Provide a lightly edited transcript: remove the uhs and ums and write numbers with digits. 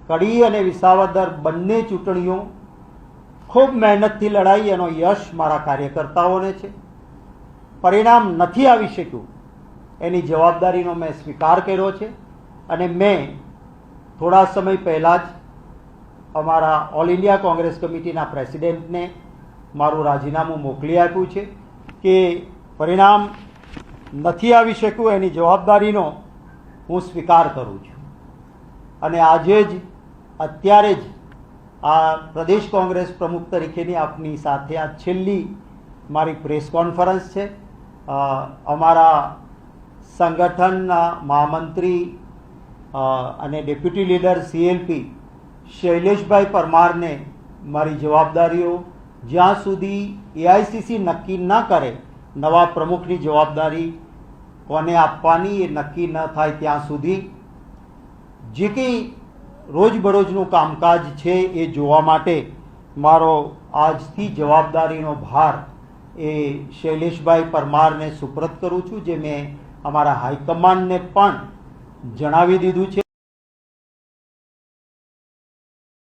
કડી અને વિસાવદર બંને ચૂંટણીઓ ખૂબ મહેનતથી લડાઈ, એનો યશ મારા કાર્યકર્તાઓને છે. પરિણામ નથી આવી શક્યું એની જવાબદારીનો મેં સ્વીકાર કર્યો છે અને મેં થોડા સમય પહેલાં જ અમારા ઓલ ઇન્ડિયા કોંગ્રેસ કમિટીના પ્રેસિડેન્ટને મારું રાજીનામું મોકલી આપ્યું છે કે પરિણામ નથી આવી શક્યું એની જવાબદારીનો હું સ્વીકાર કરું છું. અને આજે જ અત્યારે જ આ પ્રદેશ કોંગ્રેસ પ્રમુખ તરીકેની આપની સાથે આ છેલ્લી મારી પ્રેસ કોન્ફરન્સ છે. અમારા સંગઠનના મહામંત્રી અને ડેપ્યુટી લીડર CLP શૈલેષભાઈ પરમારને મારી જવાબદારીઓ જ્યાં સુધી AICC નક્કી ન કરે, નવા પ્રમુખની જવાબદારી કોને આપવાની એ નક્કી ન થાય ત્યાં સુધી જે કંઈ રોજબરોજનું કામકાજ છે એ જોવા માટે મારો આજથી જવાબદારીનો ભાર એ શૈલેષભાઈ પરમારને સુપ્રત કરું છું, જે મેં અમારા હાઈકમાન્ડને પણ જણાવી દીધું છે.